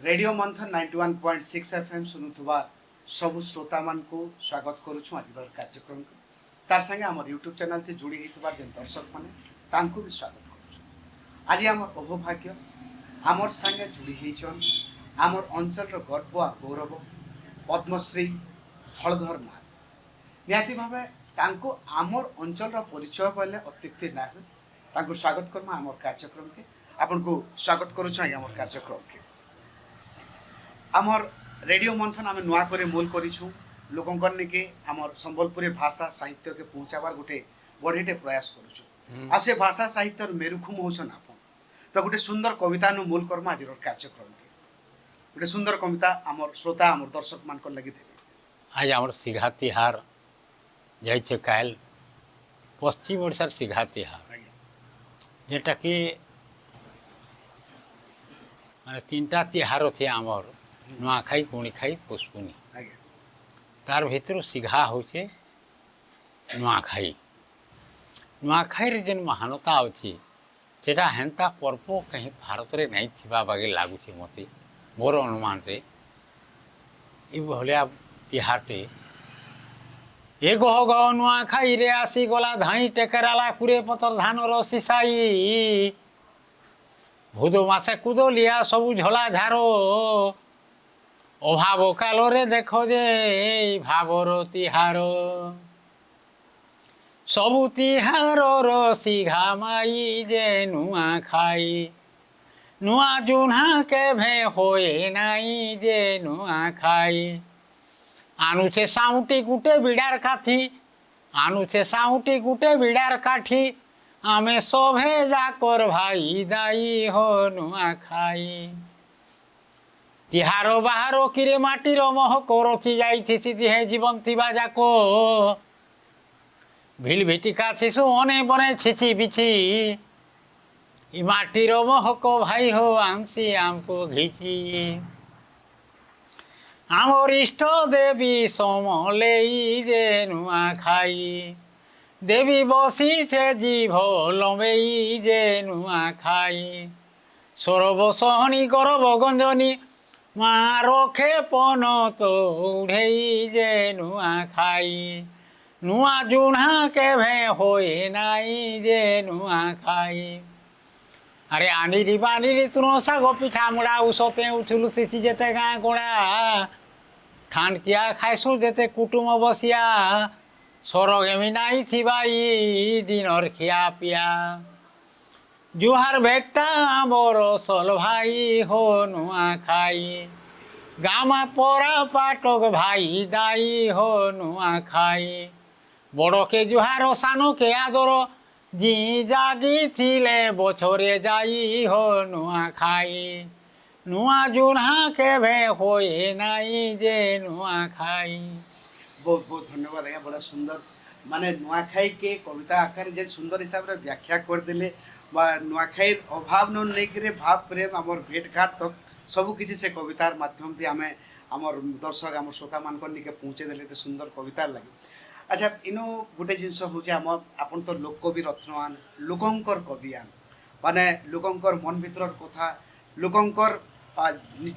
Radio मंथन 91.6 FM सुनुथुवा सबु श्रोता मान को स्वागत करुछु आज कार्यक्रम को तार संगे हमर यूट्यूब चैनल थे जुड़ी हितबार जेन दर्शक माने तांको भी स्वागत करुछु। आज हमर अहोभाग्य हमर संगे जुड़ी हिचन हमर अंचल रो गर्व आ गौरव पद्मश्री हलधर नाग नियाति भाबे तांको हमर अंचल रो परिचय पहले अत्युक्ति ना हो तांको स्वागत करमा हमर कार्यक्रम के आपन को स्वागत करुछु हमर कार्यक्रम के आमर रेडियो मंथन आम नुआ करे मूल करिछु लोकंकर निके आमर संबलपुरी भाषा साहित्य के पहुंचाबार गोटे बढ़ीटे प्रयास करुछु आ से भाषा साहित्य मेरुखुम होछन आपन तो गोटे सुंदर कविता नु मूल कर्म आज कार्यक्रम के गोटे सुंदर कविता आमर श्रोता आमर दर्शक मान को लगी देबे। आज आमर सिघा तिहार जाइछे काल पश्चिम ओडिशार सिघा तिहार जेटा कि माने तीनटा तिहार थे आमर नुआखाई कुणीखाई पुष्पुनी तार भीतर सिघा होचे नुआखाई नुआखाई रे जेन महानता अछि सेटा हेंता पर्व कहीं भारत रे नहीं थिबा बागे लागुचे मते मोर अनुमान रे ई भलिया तिहारटे ए गह गह नुआखाई रे आसी गला धाई टेकराला कुरे पतर धान रसिसाई भूदो मासे कुदो लिया सबु झला झारो अभाव कालोरे देखो जे भावर तिहार सबु तिहार सिघा माई जे नुआ खाई नुआ जुन्हा के भे होए नाई जे नुआ खाई आनुछे साउटी गुटे बिडार काठी आनुछे साउटी गुटे बिडार काठी आमे सभे जाकर भाई दाई हो नुआ खाई तिहार बाहारो किरे माटीर महक रचि जाइथिसी दिहे जीवन थिबा जाको भिल भिटिका थिसु अने बने छिछि बिछि इ माटीर महक भाई हो आंसी आमको घिची आमर इष्ट देवी समलेई जे नुआ खाई देवी बसी छे जीभ लंबेई जे नुआ खाई सरब सहनी करब गंजनी माँ रखे पन तो उड़ेई जे नुआ खाई नुआ जुन्हा के भे होए नाई जे नुआ खाई अरे आनिरी बानिरी तुनो साग पिठा मुड़ा उसते उठुलु सिसी जेते गाँ गोड़ा ठान किया खाइसु जेते कुटुम बसिया सरगेमी नाई थिबाई दिनर खिया पिया जुहार भेटा मोर सल भाई हो नुआ खाई गामा परा पाटक भाई दाई हो नुआ खाई बड़ के जुहार सानो के आदर जी जागी थिले बछरे जाई हो नुआ खाई नुआ जुन्हा के भे होए नाई जे नुआ खाई। बहुत बहुत धन्यवाद आज्ञा बड़ा सुंदर माने नुआखाई के कविता आकार जे सुंदर हिसाब रे व्याख्या कर देले नुआखाई अभाव न नहीं करे भाव प्रेम आमर भेट घाट तक सब किसी से कवितार माध्यम से आम आमर दर्शक आम श्रोता मान निके पहुँचे देले तो सुंदर कवितार लगे। अच्छा इनो गोटे जिनस हूँ आपन तो लोक कवि रत्नवान लोकंकर कवियान माने लोकंकर मन भीतर कथा लोकंकर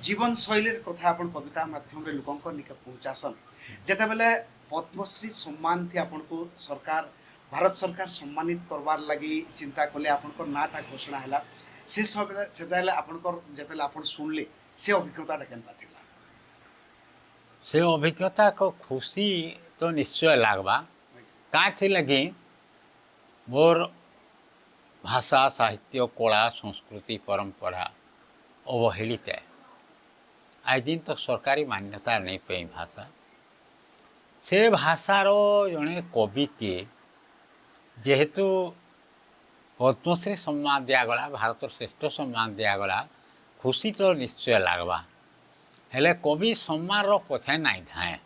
जीवन शैलीर कथा आपन कविता माध्यम रे लोकंकर निके पहुँचासन जेते बेले पद्मश्री सम्मान थी आपन को सरकार भारत सरकार सम्मानित करवार लगी चिंता कले आपन नाटा घोषणा है से सब से आपन जते आपन सुनले से अभिज्ञता केनता थिला से अभिज्ञता को खुशी तो निश्चय लागबा का थी लगी मोर भाषा साहित्य कला संस्कृति परंपरा अवहेलित है आज दिन तो सरकारी मान्यता नहीं पाई भाषा से भाषार जड़े कवि किए जेहेतु पद्मश्री सम्मान दिगला भारत श्रेष्ठ सम्मान दिगला खुशी तो निश्चय लागबा हेले कवि सम्मान पछे नहीं थाए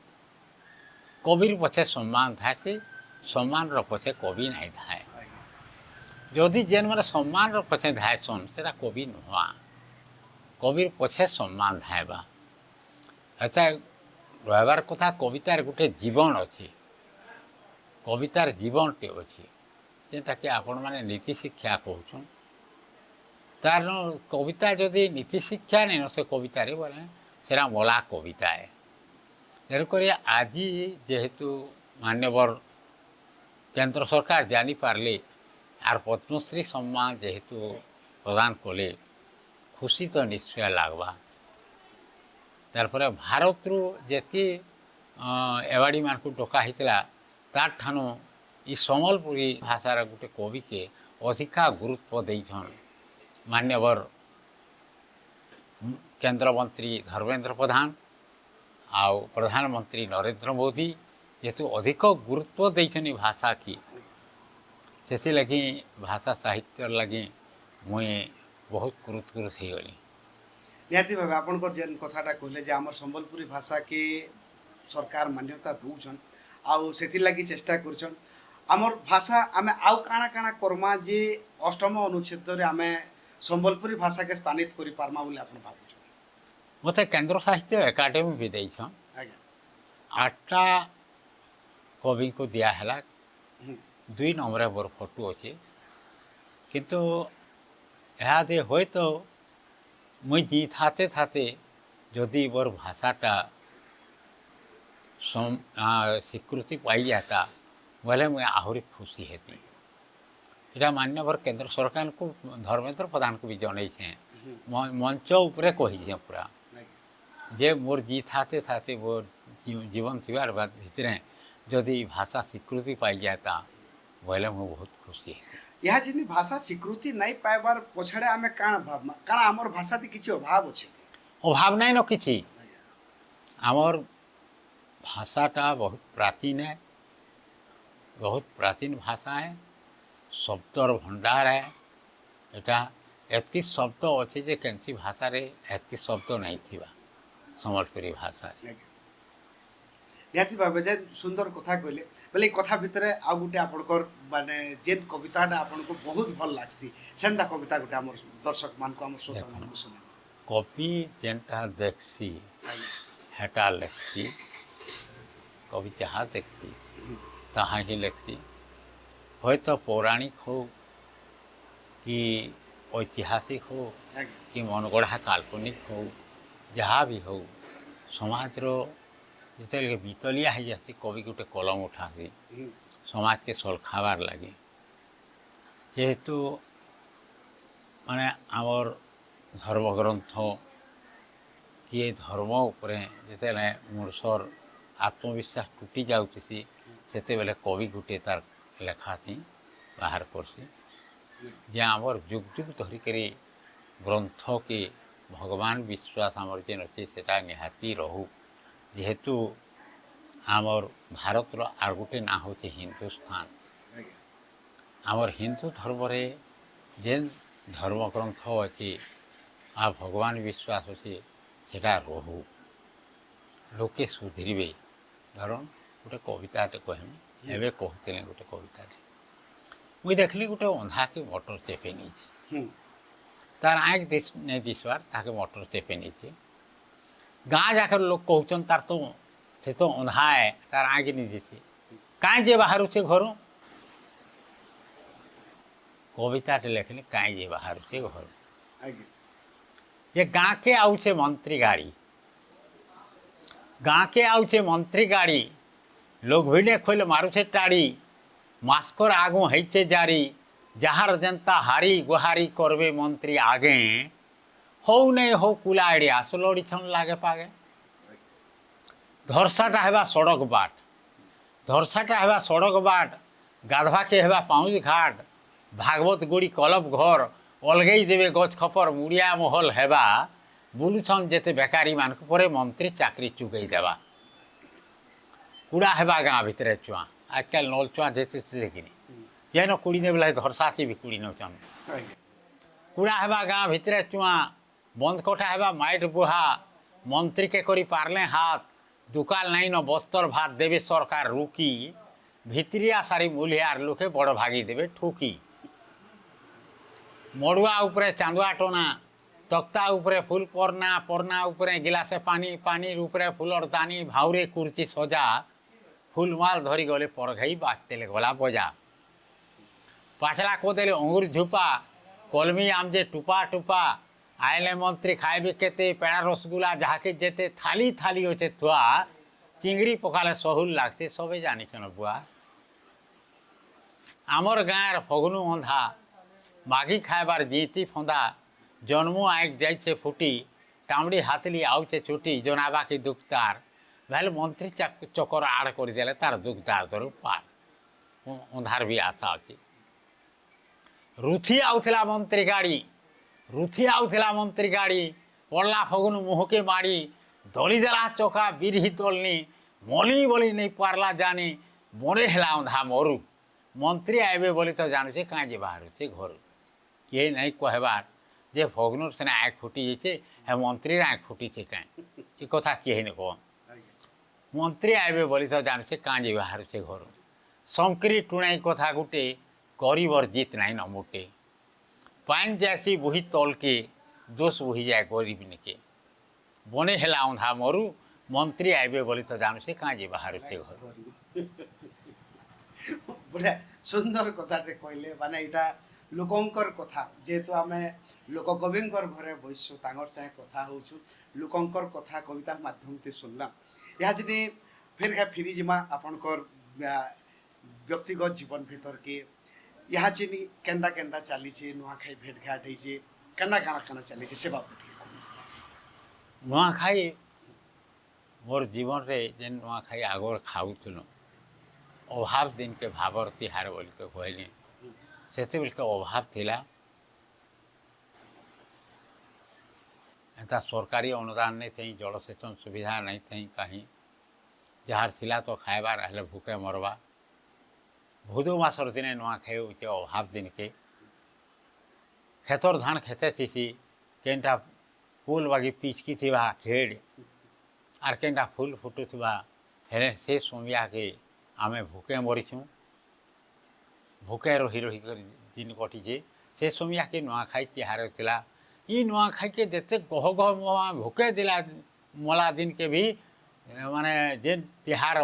कविर पछे सम्मान थाए से सम्मान पछे कवि नहीं थाए जदि जेन मैंने सम्मान पछे धायसन से कवि नुआ कविर पछे सम्मान धायबा ऐसा रहार कथा कवितार गोटे जीवन अच्छे कवितार जीवनटे अच्छे जेटा कि आपण मैंने नीति शिक्षा कहूँ तार कविता जदि नीति शिक्षा नहीं न से कवितारे बोले सेरा मला कविता है तेणुक आज जेहेतु मान्यवर केंद्र सरकार जानी पारले आर पद्मश्री सम्मान जेहेतु प्रदान कले खुशी तो निश्चय लगवा तार भारत रु जी एवार्डी मान को डका होता तार ठानु ई सम्बलपुरी भाषार गोटे कवि के अधिका गुरुत्व देछन मान्यवर केंद्र मंत्री धर्मेंद्र प्रधान आउ प्रधानमंत्री नरेंद्र मोदी जेहेतु अधिक गुरुत्व देछन भाषा की से लगी भाषा साहित्य लगी मुई बहुत गुरुत्व से गली निहाती भाव आपंकर जेन कथाटा कहले जे आमर संबलपुरी भाषा के सरकार मान्यता दौन आउ से लगी चेष्टा करछन आमर भाषा आमे आउ काଣା काଣା करमा जे अष्टम अनुच्छेद रे आमे संबलपुरी भाषा के स्थानित करि पारमा बोले आपण भाबुछ मते केंद्र साहित्य एकाडेमी भी देछ आज्ञा 8टा कवि को दिया हला 2 नंबर मोर फोटो अच्छे किंतु यहाँ दे होय तो मुई जी थाते थाते जदि मोर भाषाटा स्वीकृति पाई जाता बोले मुझे आहरी खुशी हेती इटा मान्यवर केंद्र सरकार को धर्मेंद्र प्रधान को भी जन मंच उपरे कही पूरा जे मोर जी थाते थाते मोर जीवन थीबार बाद भितर जदि भाषा स्वीकृति पाई जाता बोले मुझे बहुत खुशी है यहाँ जिन भाषा स्वीकृति नहीं पाइबार पछाड़े आमे काण भाव काण आमर भाषा ती किछि अभाव अछि अभाव नहीं न किछि आमर भाषाटा बहुत प्राचीन है बहुत प्राचीन भाषा है शब्दर भंडार है एटा एति शब्द अच्छे जे केनसी भाषा रे एति शब्द नहीं थिबा संबलपुरी भाषा निहाती भाव जे सुंदर कथा कहले बोले कथा भितर आ गोटे आपणकर माने जेन कविताटा आपनको बहुत भल लागसी सेंदा कविता गोटे हमर दर्शक मान को हमर श्रोता मान को सुने कवि जेनटा देखसी हेटा लेखसी कवि जहाँ देखती तहाँ ही लिखती हो तो पौराणिक हो कि ऐतिहासिक हो कि मनगढ़ा काल्पनिक हो जहाँ भी हो समाज रो जिते बितलिया हो जाती कवि गोटे कलम उठासी समाज के सलखाबार लगे जेहेतु माने आमर धर्मग्रंथ किए धर्म उपरे जिते मनुष्यर आत्मविश्वास टूटी जाऊँगी से बेले कवि गोटे तार लेखा थी बाहर करसी जे आमर जुग जुग धरिक ग्रंथ के भगवान विश्वास आमर जेन अच्छे से निहाती रहू जेहेतु आमर भारत रो आर गोटे ना हो हिंदुस्तान आमर हिंदू धर्म रे जेन धर्म ग्रंथ अच्छे आ भगवान विश्वास अच्छे सेटा रहू लोके सुधरवे धरन गोटे कविताटे कहमी एवं कहते गोटे कविताटे मुई देखली गोटे अंधा के मटर चेपे नहीं तार आँख नहीं दिशवार ताके मटर चेपे नहीं गाँ जाकर लोग कहन तार तो से तो अंधा है तार आँख नहीं दिखे कहीं जे बाहर से घर कविताटे लिखली कहीं जे बाहर से घर ये गाँ के आउे मंत्री गाड़ी गाँ के आउे मंत्री गाड़ी लोग भिड़े खोल मारुचे टाड़ी मास्कर आगू हैचे जारी जहार जनता हारी गुहारी करबे मंत्री आगे हो नहीं हो कुला आइडिया आसलोड़ी छन लागे पागे धरसाटा हेबा सड़क बाट धरसाटा हेबा सड़क बाट गाधवा के हेबा पाउज घाट भागवत गुड़ी कलब घर अलगई देवे गछ खपर मुड़िया महल हेबा बुलुछन जेते बेकारी मान परे मंत्री चाकरी चुगई देवा कुड़ा हेबा गाँ भितर चुआ आजकल नल चुआ देते देखनी जेन कुड़ी ने बेला धरसाथी भी कुड़ी नौचन कुड़ा हेबा गाँ भितर चुआ बंद कोठा हेबा माइट बुहा मंत्री के करी पारले हाथ दुकाल नहीं न बस्तर भात देवे सरकार रुकी भितरिया सारी मुलियार लोके बड़ भागी देवे ठुकी मड़ुआ उपरे चांदुआ टोना तख्ता उपरे फूल परना परना उपरे गिलासे पानी पानी उपरे फूलर दानी भाउरे कुर्ची सजा फूलमाल धरी गले परघई बाजते गला बजा पाछला कोदेले अंगुर झुपा कलमी आम जे टुपा टुपा आइले मंत्री खाइबे केते पेड़ा रसगुल्ला जहाँके जेते थाली थाली होचे थुआ चिंगड़ी पकाले सहुल लागते सबे जानिछन बुआ। आमर गाँर फगुनु अंधा माघी खाइबार जीती फंदा जन्मु आइक जाइछे फुटी टामड़ी हाथली आउचे छुटी जनाबा की दुखदार भले मंत्री चक्कर आड़ करदेले तार दुखदार धरू पार अंधार भी आशा अच्छी। रुथी आउथिला मंत्री गाड़ी पड़ला फगुन मुहके माड़ी दली देला चका बिरही तलनी मली बोली नहीं पारला जानी मरे हेला अंधा मरु मंत्री आइबे बोली तो जानुचे काजे बाहरुचे घर किए नहीं कहबार जे फगुनर सेना आँख फुटी जाइए हे मंत्री आँख फुटी कहीं कथा किए नहीं कह मंत्री आइबे बोली तो जानुचे काजे बाहरुचे घर संकरी टुणाई कथा गुटे गरीबर जीत नहीं न मुटे पान जैसी बुही तल के दोष बुही जाए गरीब निके बने हेला अंधा मरु मंत्री आइबे बोली तो जानू से काजे बाहर से घर बड़े सुंदर कथाटे कहले माने इटा लोकंकर कथा जेहेतु आमे लोककविंकर घरे बसु तांगर संगे कथा होछु लोकंकर कथा कविता माध्यम से सुनला या जदि फिर फिरी जिमा आपनकर व्यक्तिगत जीवन भीतर के यहाँ चिनी केंदा केंदा चली नुआखाई भेट घाट है केंदा काना काना चली से बाबत नुआखाई मोर जीवन रे जेन नुआखाई आगर खाऊल अभाव दिन के भावर तिहार बोल के कहली से के अभाव थिला एता सरकारी अनुदान नहीं थी जलसेचन सुविधा नहीं थी कहीं जार थिला तो खाइबार हेले भूखे मरबा भूदो मासर दिने नुआखाई के अभाव दिन के खेतर धान खेते थी केनटा फूल बागी पिचकी थिबा खेड़ आर केनटा फूल फुटुथबा हेले से सोमिया के आमे भूखे मरीछू भूखे रही रही कर दिन कटिचे से सोमिया के नुआखाई तिहार थिला ई नुआखाई के जेते गह गह भूखे दिला मला दिन के भी माने जेन तिहार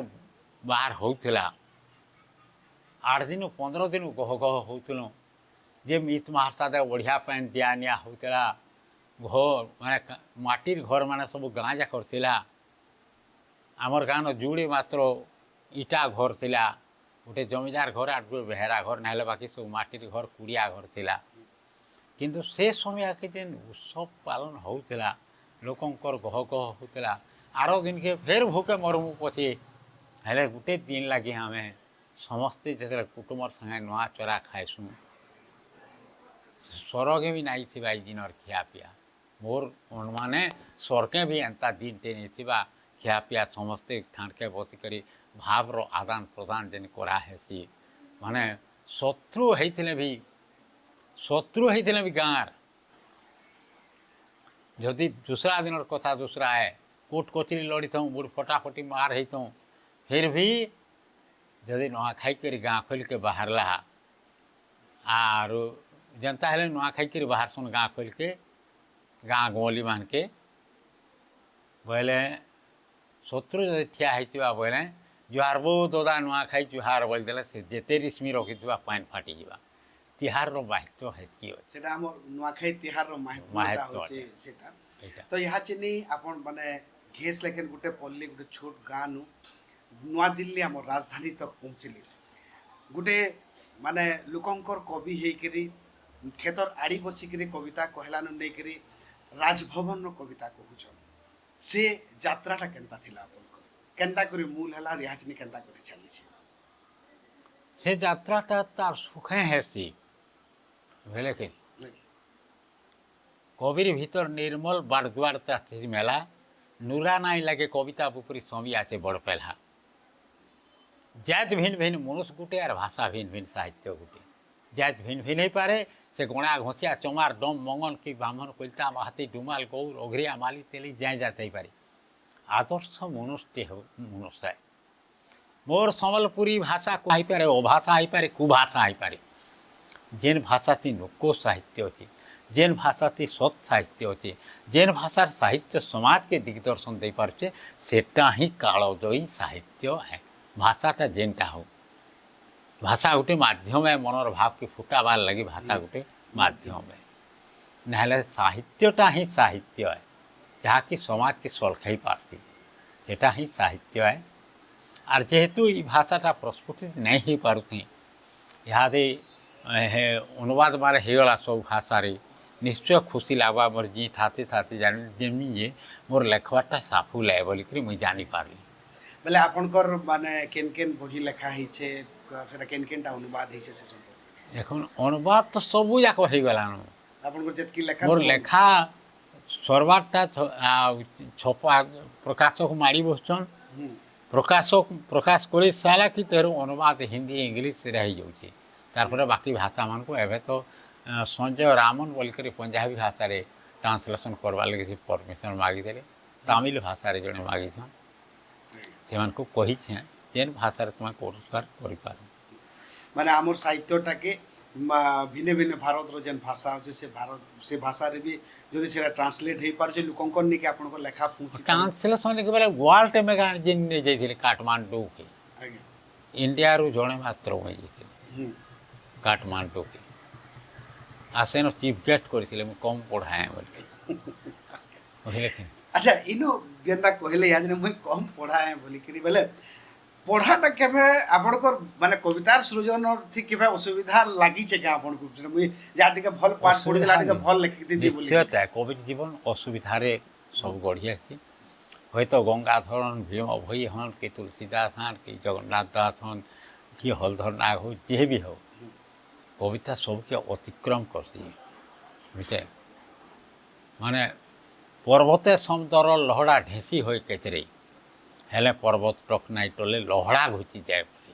बाहर होउथिला 8 दिन 15 दिन गह गह होउथिलो जे मित महासादे बढ़िया पैन दिया निया होउथिला घर माने माटिर घर माने सब गाँ जा करथिला आमर गाँव जुड़ी मात्र इटा घर थिला गोटे जमीदार घर आठ बेहरा घर ना बाकी सब माटिर घर कुड़िया घर थिला किंतु से समय के जेन उत्सव पालन होउथिला लोकंकर गह गह होउथिला आरो दिन के फेर भूखे मरमु पछे हेले गोटे दिन लगे आमे समस्ते जते कुटुंबर संगे नुआ चरा खाइसु स्वर्गे भी नहीं थी दिन खिया पिया मोर माने स्वर्गे भी एंता दिन टे नहीं थी खिया पिया समस्ते ठाणके बसिक भाव रो आदान प्रदान जेन करा हेसी माने शत्रु होते भी गाँव जदि दूसरा दिन कथा दूसरा है कोट कचरी लड़ी था बुढ़ फटाफटी मार होता फिर भी जदि नुआखाई कर गाँ खोल के बाहरला आर जनता हेले नुआखाई कर बाहर सुन गाँ खोल के गाँ गली मान के बोले शत्रु जदि ठिया होता बोले जुहार बो ददा नुआखाई जुहार बोल देले से जेते रिश्मी रखी पानी फाटी जा तिहार रो महत्व हेती सेटा हमर नुआखाई तिहार रो महत्व होचे सेटा तो यहाँ चिनी आपण माने घेस लेकिन गुटे पल्ली गुटे छोट गाँ नु नुआ दिल्ली हमर राजधानी तक पहुँचली गुटे माने लोकंकर कवि हेकरी खेतर आड़ी बसिकरी कविता कहलानु नेकरी राजभवन रो कविता कहूछन से यात्राटा केनता थिला आपनकर केनता करी मूल हला रिहाचनी केनता करी चली छे से यात्राटा तार सुखे हेसी भेले के कविर भीतर निर्मल बारद्वार त्राथी मेला नुरा नाई लगे कविता पुपरी समी आचे बड़ पेला जात भिन्न भिन्न मनुष्य गुटे और भाषा भिन्न भिन्न साहित्य गुटे जात भिन्न भिन्न नहीं पारे से गणा घोसिया चमार डम मंगन की ब्राह्मण कोलता महाती डुमाल गौर अघरिया माली तेली जाए जाते पारे आदर्श मनुष्य हो मनुष्य है मोर सम्बलपुरी भाषा पारे अभाषा पारे कुभाषा पारे जेन भाषा ती लोक साहित्य अच्छे जेन भाषा ती सत साहित्य अच्छे जेन भाषार साहित्य समाज के दिग्दर्शन दे पारे सेटा ही कालजयी साहित्य है भाषाटा जेनटा हो भाषा गोटे माध्यम है मनर भाव के फुटाबार लगी भाषा गोटे माध्यम नहले साहित्यटा ही साहित्य है जहाँकि समाज के सलखाई पार्टी सेटा ही साहित्य है आर जेहेतु ये भाषाटा प्रस्फुटित नहीं हो पारुथी इहादे अनुवाद मारे होगला सब भाषा निश्चय खुशी लगवा मोर जी थाते थाते जानी जे मोर लेखवाटा साफू लाए बोलिक मुझे जानी पारली बेले आपनकर माने केन केन बही लेखा हिचे सेटा केन केनटा अनुवाद हिचे से संपर्क देखुन अनुवाद तो सबू जाक हो गलान आपनकर जेतकी लेखा मोर लेखा सरबारटा छपा प्रकाशक माड़ी बसछन प्रकाश कर सारा कि तेर अनुवाद हिंदी इंग्लीश रही जाऊँगी तारपर बाकी भाषा मान को एवं तो संजय रामन बोलिक पंजाबी भाषा रे ट्रांसलेशन करवा लगे परमिशन मागिदे तमिल भाषा रे जड़े मागिछन से कही जेन भाषा तुम पुरस्कार कर माने आमर साहित्यटा के भिन्न भिन्न भारत रो जेन भाषा होचे से भाषा रे भी जदि सेटा ट्रांसलेट हे पार जे लोकंकन ने के आपनको लेखा पहुंची ट्रांसलेशन के बेले वर्ल्ड में जेन जाइथिले काठमांडू के आगे इंडिया रू जड़े मात्र मुझे जाइथिले काठमांडू के आसेन चीफ गेस्ट करथिले मु कम पढ़ाए बोल बुझले कि अच्छा इनो जेंदा कहले याद ने मुई कम पढ़ाए बोली करी बेले पढ़ाटा केबे आपनकर माने कवितार सृजन थी केबे असुविधा लागि छे के आपनको मुई जा टिके भल पाठ पढ़ि देला टिके भल लिखि दी बोली निश्चय कवि जीवन असुविधा रे सब गढ़िया छी हयतो गंगाधरन भीम भई हन के तुलसीदास हन के जगन्नाथ दास हन कि हलधर नाग हो जे भी हो कविता सबके अतिक्रम करसी बुझे माने पर्वते समुद्र लहड़ा ढेसी हो केचरे हेले पर्वत टक नाई टले लहड़ा घुची जाए बोली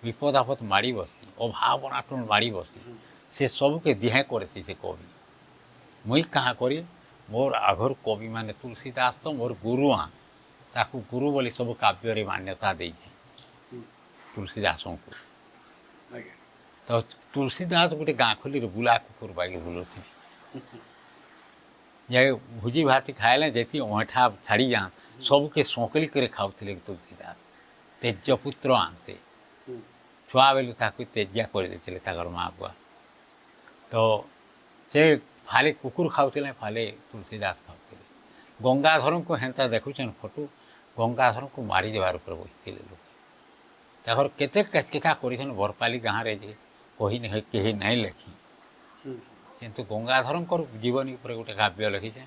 विपद आपद माड़ी बसी अभाव अनाटन माड़ी बसी से सबके दिहे करसी से कवि मुई कहाँ करी मोर आघर कवि माने तुलसीदास तो मोर गुरु हाँ ताकू गुरु बोली सब काव्य मान्यता दे तुलसीदास को तो तुलसीदास गोटे गाँ खोली बुला कुकुर बागे बुलुथी जे भुजी भाती खाएले जेती ओठा छाड़ी जा सबके सोकली करे खाऊले तुलसीदास तेजपुत्र आनते छुआ बेलू ताकू तेजिया कर देते माँ बुआ तो से फाले कुकुर खाऊले फाले तुलसीदास खाऊले गंगाधर को हेन्ता देखुन फोटो गंगाधर को मारी देवार ऊपर बसते लोग केते केका कर बरपाली गाँव में कही नहीं कहीं नहीं लिखी किंतु गंगाधर जीवनी उपर गोटे काव्य लिखीचे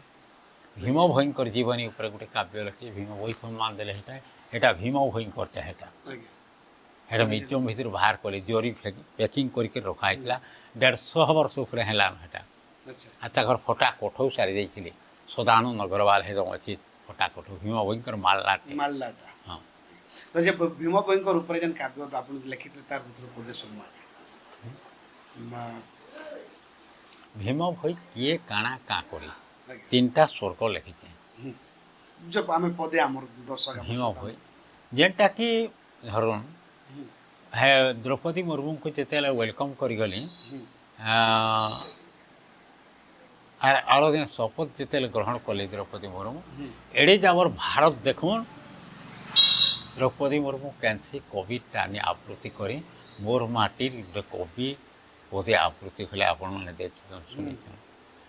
भीम भयंकर जीवनी उपर गोटे काव्य लिखी भीम बही सम्मान देले हेटा भीम भयंकर हेटा हेटा म्यूजियम भर बाहर कले जोरी पैकिंग करके रखाइला 150 वर्ष उपर हेलान हेटा आ फटा कोठौ सारी देइथिले सदानंद अग्रवाल हेदम अच्छी फटा कोठौ भीम भयंकर माललाटा हाँ तो जे भीम भयंकर उपर जन काव्य आपन लिखित तार भीतर पदे सम्मान भीम भई किए काଣା का करी 3टा स्वर्ग लिखिचे जब आमे पदे हमर दर्शक भीम भई जेनटा कि धरुन है द्रौपदी मुर्मू को जेते वेलकम करी गली आरो दिन शपथ जेते ग्रहण कले द्रौपदी मुर्मू एडे जाबर भारत देखुन द्रौपदी मुर्मू कैंसी कविता आवृत्ति करी मोर माटीर कवि पदे आवृत्ति कले आपण मैंने देख शुनी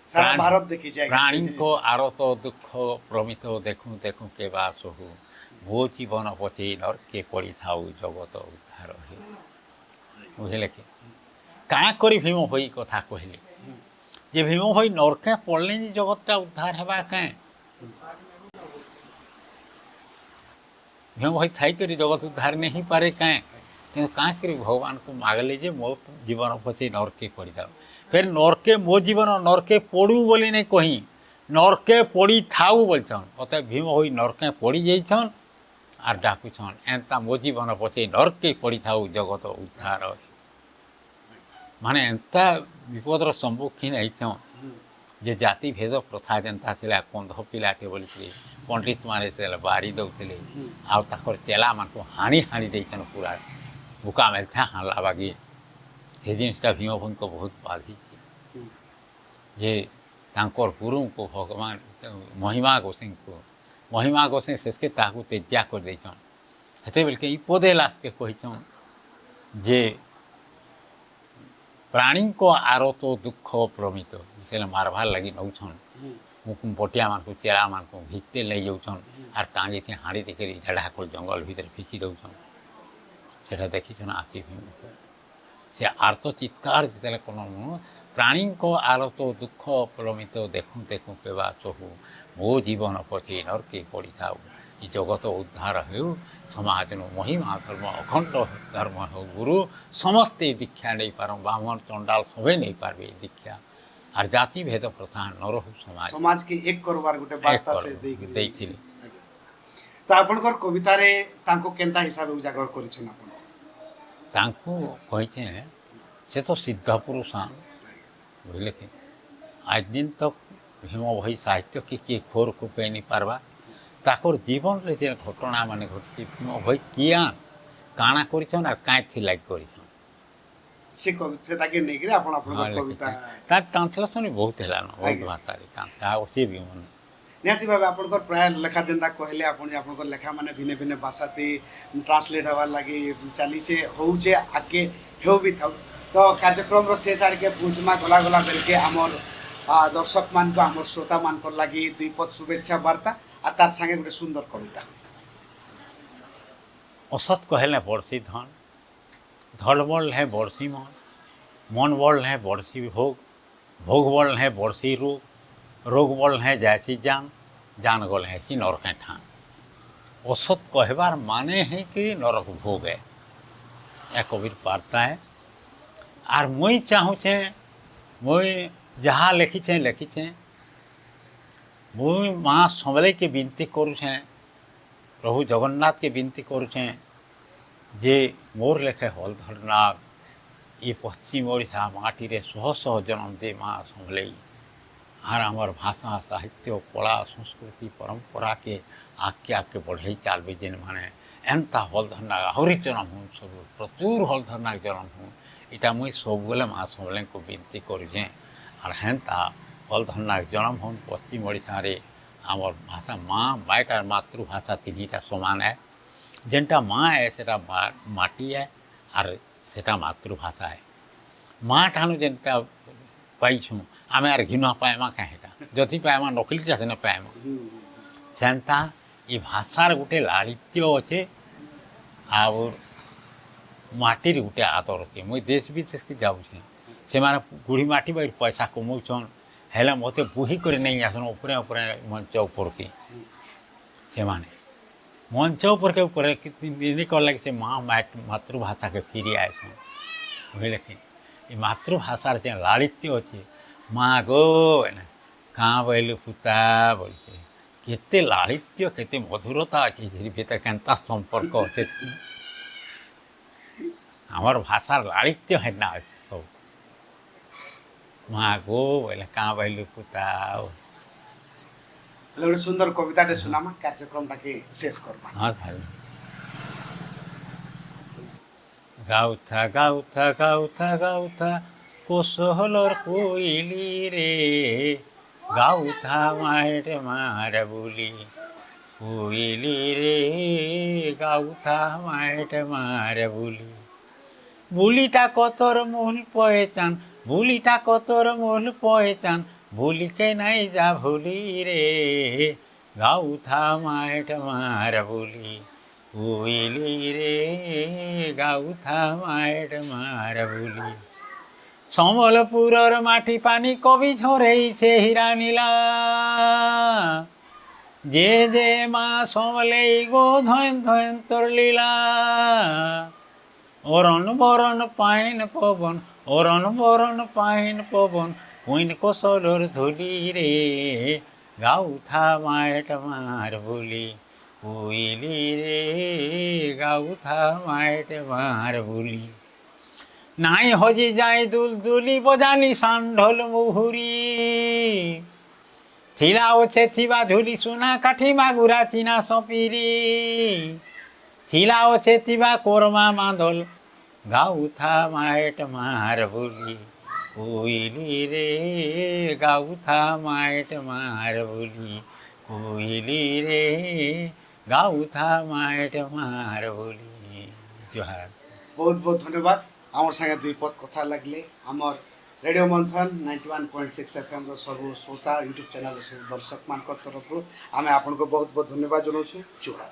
सारा भारत देखी जाए प्राणी को आरत दुख प्रमित देखूँ देखूँ के बास हो भो जीवन पचे नरके पड़ी था जगत उद्धार हो बुझे कि क्या करी भीम भई कथा कहले जे भीम भई नरके पड़ले जगतटा उद्धार हेबा क्या भीम भई थी कर जगत उद्धार नहीं पारे क्या कि कहाँ कर भगवान को मागले जे मो जीवन पचे नरके पड़ी था फिर नरके मो जीवन नरके पड़ू बोली नहीं कही नरके पड़ी थाऊ बोलछन अत भीम हो नरके पड़ी जाइछन आर डाकुछन एंता मो जीवन पचे नरके पड़ी थाऊ जगत उद्धार माने एंता विपदर सम्मुखीन होइछन जे जाति भेद प्रथा जेनता थिला कंध पिलाटे बोली पंडित माने बारी दौले आर चेला मान को हाणी हाणी देछन पूरा बुका मेलथा हाला बागी ये जिनटा भीम भई को बहुत बाधी जे तांकर गुरु को भगवान महिमा गोसिंह शेषके ताकू तेजिया कर देछन हेते बेल के ई पदे लास्ट के कहिछन जे प्राणी को आरत दुख प्रमित से मारबार लगी नौछन बटिया मान चेरा मान घिचते ले जाऊन आर टाँगे थी हाँड़ी देखिए ढेढ़ा को जंगल भितर फिकी दौन से देखी ना आखि से आर्त चित्कार जिते कौन प्राणी को आरत दुख प्रमित देखूँ देखूँ केवा चहु मो जीवन पछे नरके पड़ी था ये जगत उद्धार हो समाज महिमा धर्म अखंड धर्म हो गुरु समस्ते दीक्षा नहीं पार ब्राह्मण चंडाल सभी नहीं पारे दीक्षा आर जाति भेद प्रथा न रहू समाज के एक करवार गोटे वार्ता से देइथिले तो आपनकर कविता रे तांको केनता हिसाब उजागर करिछन आपन तांको कहिछे से तो सिद्ध पुरुष बुझले कि आज दिन तक भीम भई साहित्य के खोर को पे नहीं पारबा ताकर जीवन रे जे घटना माने घटती भीम भई किया काना करिछन आर काई थी लाइक करिछन से कविता ताके नेगरे आपन आपन कविता तार ट्रांसलेशन बहुत हैला न बहुत भाषा रे ता ओसे भी मन निहाती भाव आपनकर प्राय लेखा देंदा कहले आपन आपनकर लेखा माने भिन्न भिन्न भाषा ते ट्रांसलेट हवार लागि चली छे होउछे आके हेउ भी थाउ तो कार्यक्रम रो शेष आड़ के पूजमा गला गला बेलके हमर दर्शक मान को हमर श्रोता मान को लागि दुई पद शुभेच्छा वार्ता आ तार संगे गोटे सुंदर कविता असत कहले बरसी धन धड़ बल है बरसी मन बल है बरसी भोग भोग बल है बरसी रोग बल है जैसी जान गल है सी नरक ठान असत कहबार माने है कि नरक भोग है यह कविर वार्ता है आर मुई चाहूचे मुई जहाँ लिखीचे मुई माँ समले के विनती करुछे प्रभु जगन्नाथ के विनती करुछे जे मोर लेखे हलधर नाग ये पश्चिम ओडिशा माटी रे शह शह जन्म दे माँ समलई आर आमर भाषा साहित्य कला संस्कृति परंपरा के आके आके बढ़ई चलबे जेन माने एंता हलधर नाग आहरी जन्म हूँ सब प्रचुर हलधर नाग जन्म हूँ इटा मुई सब बेले माँ समले को विनती करुछे आर हेन्ता हलधर नाग जन्म हूँ पश्चिम ओडिशा रे आमर भाषा माँ मायटार मातृभाषा तीनटा समान है जेनटा माँ है सेटा माटी है और सेटा मातृभाषा है माँ ठानु जेनटा पाइछुँ आम आर घिनुआ पाएमा कहेटा जति पाएमा नकली चाहे न पाएमा सेन्ता ये भाषार गोटे लालित्य अच्छे और माटिर गोटे आदर अच्छे मुई देश विदेश के जाऊे से गुड़ी माटी बाहर पैसा कमाउछन हेले मत बुही कर नहीं आसन उपरे उपरे मंच ऊपर के से मंच ऊपर के ऊपर नहीं कल लगे से माँ मातृभाषा के फिरी आएसन बुझे कि ये मातृभाषार जे लालित्य अच्छे माँ गो कहाँ बोलू पुता बोलते केते लालित्य केते मधुरता अच्छे भीतर केनता संपर्क अच्छे आमर भाषार लालित्य है ना सब माँ गो बोले कहाँ बोलू पुता गोटे सुंदर कविताटे सुनामा कार्यक्रम टाके शेष करमा हाँ भाई गाउथा गाउथा गाउथा गाउथा कोसहलर कोइली रे गाउथा माएर मार बुली कोइली रे गाउथा माएर मार बुली बुलीटा कतर मूल पहचान बुलीटा कतर मूल पहचान भूली के नहीं जा भूली रे गाउथा माएर मार बुली कोइली रे गाउथा माएर मार बुली सम्बलपुरर माटी पानी कवि झरेइछे हीरा नीला जे जे माँ समलेई गो धन धन तोर लीला अरन बरन पाइन पवन अरन बरन पाइन पवन कुइन कोसलर धुली रे गाउथा माएट मार बुली कोइली रे गाउथा माएट मार बुली नाई हजी जाए दुलदुली बजानी सांढल मुहुरी थिला ओछे थिबा झुली सुना काठी मागुरा चिना सपिरी थिला ओछे थिबा कोरमा मादल गाउथा माएट मार बुली कोइली रे गाउथा माएट मार बुली कोइली रे गाउथा माएट मार बुली जोहार बहुत बहुत धन्यवाद आमर संगे दुई पद कथा लगले आमर रेडियो मंथन 91.6 FM सब श्रोता यूट्यूब चैनल सब दर्शक मान तरफ आम आपन को बहुत बहुत धन्यवाद जनाऊँ जुहार।